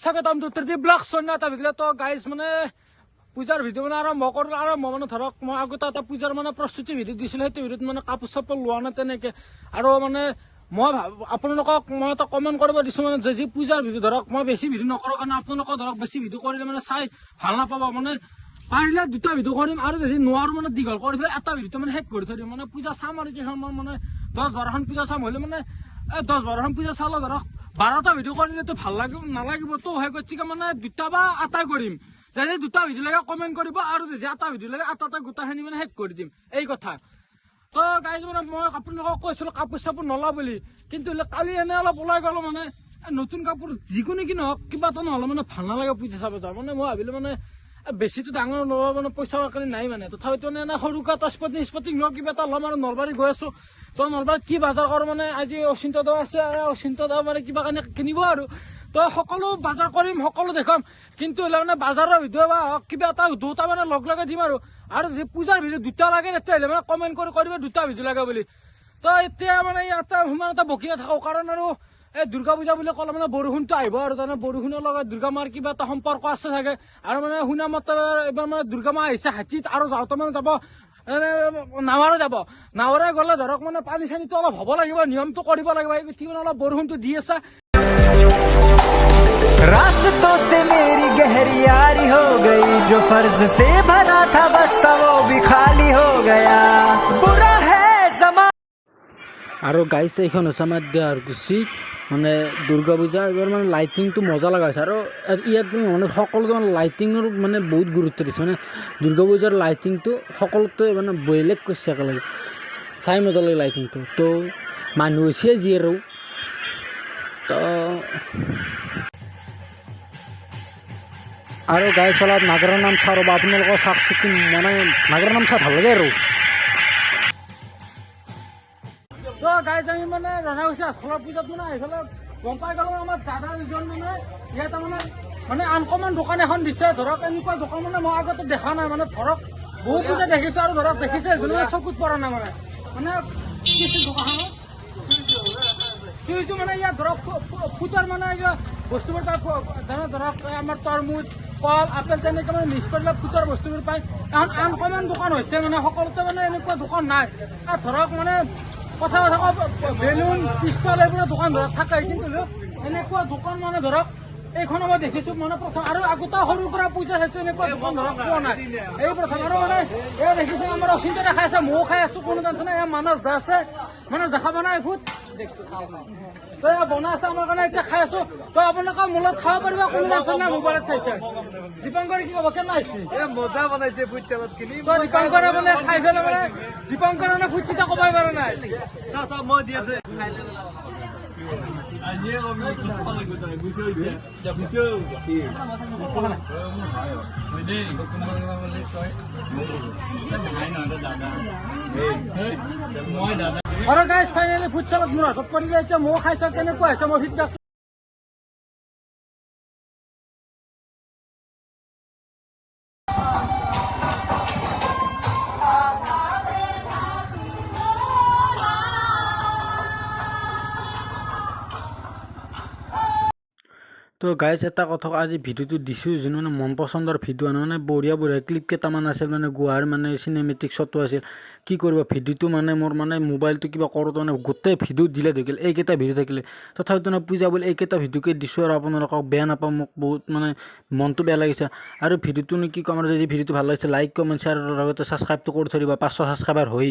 স্বাগতম দুটি ব্লগ শূন্য এটা ভিডিও। তো গাইজ মানে পূজাৰ ভিডিঅ' মানে আৰম্ভ কৰিলোঁ। আৰম্ভ মানে ধৰক মই আগতে এটা পূজাৰ মানে প্ৰস্তুতি ভিডিঅ' দিছিলোঁ। সেইটো ভিডিঅ'ত মানে কাপোৰ চাপোৰ লোৱা নাই তেনেকৈ। আৰু মানে মই আপোনালোকক মই এটা কমেণ্ট কৰিব দিছোঁ মানে যি পূজাৰ ভিডিঅ' ধৰক মই বেছি ভিডিঅ' নকৰোঁ কাৰণে আপোনালোকক ধৰক বেছি ভিডিঅ' কৰিলে মানে চাই ভাল নাপাব। মানে পাৰিলে দুটা ভিডিঅ' কৰিম আৰু যদি নোৱাৰোঁ মানে দীঘল কৰি পেলাই এটা ভিডিঅ' মানে শেষ কৰি থৈ দিম। মানে পূজা চাম আৰু কেইখন মানে 10-12খন পূজা চাম হ'লে মানে 10-12খন পূজা চালোঁ ধৰক 12টা ভিডিঅ' কৰিলেতো ভাল লাগিব নালাগিব। তো সেই গতিকে মানে 2টা বা 8টাই কৰিম। যদি 2টা ভিডিঅ' লাগে কমেণ্ট কৰিব আৰু যদি 8টা ভিডিঅ' লাগে 8টাতে গোটেইখিনি মানে শেষ কৰি দিম এই কথা। তো গাইজ মানে মই আপোনালোকক কৈছিলোঁ কাপোৰ চাপোৰ নলওঁ বুলি, কিন্তু কালি এনে অলপ ওলাই গ'লো মানে নতুন কাপোৰ যিকোনো কি নহওক কিবা এটা নহ'লে মানে ভাল নালাগে পূজা চাব যাওঁ। মানে মই ভাবিলোঁ মানে বেছিটো ডাঙৰ নলওঁ মানে পইচা কাৰণে নাই মানে, তথাপিতো মানে এনে সৰুকৈ এটা স্পৰ্টিং লওঁ কিবা এটা ল'ম আৰু নলবাৰী গৈ আছোঁ। তো নলবাৰীত কি বজাৰ কৰোঁ মানে আজি অচিন্ত দাও আছে, অচিন্ত দাও মানে কিবা কাৰণে কিনিব আৰু। তো সকলো বজাৰ কৰিম সকলো দেখাম, কিন্তু মানে বজাৰৰ ভিডিঅ' বা কিবা এটা 2টা মানে লগ লগে দিম আৰু যি পূজাৰ ভিডিঅ' 2টা লাগে তেতিয়াহ'লে মানে কমেণ্ট কৰি কৰিব 2টা ভিডিঅ' লাগে বুলি। তো এতিয়া মানে ইয়াতে সিমান এটা বকি নাথাকোঁ, কাৰণ আৰু এই দুৰ্গা পূজা বুলি ক'লে মানে বৰষুণটো আহিব আৰু তাৰমানে বৰষুণৰ লগত দুৰ্গা মাৰ কিবা এটা সম্পৰ্ক আছে চাগে। আৰু মানে শুনা মতে এইবাৰ মানে দুৰ্গা মা আহিছে হাতীত, আৰু যাওঁতে মানে যাব নাৱৰে যাব। নাৱৰে গ'লে ধৰক মানে পানী চানীটো অলপ হ'ব লাগিব, নিয়মটো কৰিব লাগিব। গতিকে মানে অলপ বৰষুণটো দি আছে। रास्तों से मेरी गहरी यारी हो गई, जो फर्ज से भरा था बस्ता वो भी खाली हो गया, बुरा है जमा। আৰু গাইছে এইখন হৈছে আমাৰ দেৱাৰকুছি মানে দুৰ্গা পূজা। এইবাৰ মানে লাইটিংটো মজা লগা হৈছে আৰু ইয়াত মানে সকলোতে মানে লাইটিঙৰ মানে বহুত গুৰুত্ব দিছে। মানে দুৰ্গা পূজাৰ লাইটিংটো সকলোতে মানে বেলেগ কৰিছে, একেলগে চাই মজা লাগে লাইটিংটো। তো মানুহ হৈছে যি আৰু গাই চলাত নাগৰৰ নাম চাওঁ ৰ'বা, আপোনালোকৰ চাওক চুকি মানে নাগৰৰ নাম চাই ভাল লাগে আৰু। তো গাইজ আমি মানে ৰন্ধা হৈছে আঠখোলা পূজাত মানে এইফালে গম পাই গ'লো আমাৰ দাদা দুজন মানে ইয়াতে মানে আনকমন দোকান এখন দিছে। ধৰক এনেকুৱা দোকান মানে মই আগতে দেখা নাই। মানে ধৰক বহু পূজা দেখিছোঁ আৰু ধৰক দেখিছে যোনে চকুত পৰা নাই মানে দোকানখনত চুইটো মানে ইয়াত ধৰক ফুটাৰ মানে বস্তুবোৰ পায়। ধৰক আমাৰ তৰমুজ কল আপেল তেনেকৈ মানে মিক্স কৰিলে ফুটাৰ বস্তুবোৰ পায়। কাৰণ আনকমন দোকান হৈছে মানে সকলোতে মানে এনেকুৱা দোকান নাই। আৰু ধৰক মানে কথা বেলুন পিষ্টল এইবোৰৰ দোকান ধৰক থাকে, কিন্তু এনেকুৱা দোকান মানে ধৰক এইখনো মই দেখিছোঁ মানে প্ৰথম। আৰু আগতে সৰুৰ পৰা পূজা চাইছোঁ এনেকুৱা দোকান ধৰক পোৱা নাই, এই প্ৰথম। আৰু মানে এয়া দেখিছোঁ আমাৰ অচিন্তা খাই আছে, ময়ো খাই আছোঁ, কোনো টেনশ্যন নাই। এয়া মানস দা আছে, মানস দেখাব নাই ফুট দেখিছোঁ তো এয়া বনাই আছে আমাৰ কাৰণে, এতিয়া খাই আছোঁ। তো আপোনালোকে মূলত খাব পাৰিব, কোনো টেনশ্যন নাই। মোবাইলত চাইছে দীপংকৰে কি ক'ব, কেনে আহিছে? মজা বনাইছে ফুড চালাদ খিনি। তো দীপংকৰে মানে খাই পেলাই মানে দীপংকৰে মানে ফুড চিটা ক'বই পৰা নাই। মই দি আছে আজিয়ে আমি কথা লাগিব তাই বুঝছো এতিয়া যা বুঝছো কি বুঝে তোমার বলে কয় নাই না দাদা মই দাদা। আৰু গাইজ ফাইনেলি ফুড চালাড মোৰ হাতত পৰি যাইছে, ময়ো খাইছোঁ। কেনেকুৱা হৈছে মই ফিডবেক তো গাইজ এটা কথা আজি ভিডিঅ'টো দিছোঁ যোন মানে মন পচন্দৰ ভিডিঅ' মানে বঢ়িয়া ক্লিপ কেইটামান আছিল, মানে গুৱাহাটীৰ মানে চিনেমেটিক শ্বটো আছিল। কি কৰিব ভিডিঅ'টো মানে মোৰ মানে মোবাইলটো কিবা কৰোঁতে মানে গোটেই ভিডিঅ' ডিলেট হৈ গ'ল। এইকেইটা ভিডিঅ' থাকিলে তথাপিতো পূজা বুলি এইকেইটা ভিডিঅ'কে দিছোঁ আৰু আপোনালোকক বেয়া নাপাওঁ, মোক বহুত মানে মনটো বেয়া লাগিছে। আৰু ভিডিঅ'টো কি ক'ম আৰু যদি ভিডিঅ'টো ভাল লাগিছে লাইক কমেণ্ট শ্বেয়াৰ লগতে ছাবস্ক্ৰাইবটো কৰি থৈ দিব, 500 ছাবস্ক্ৰাইবাৰ হৈ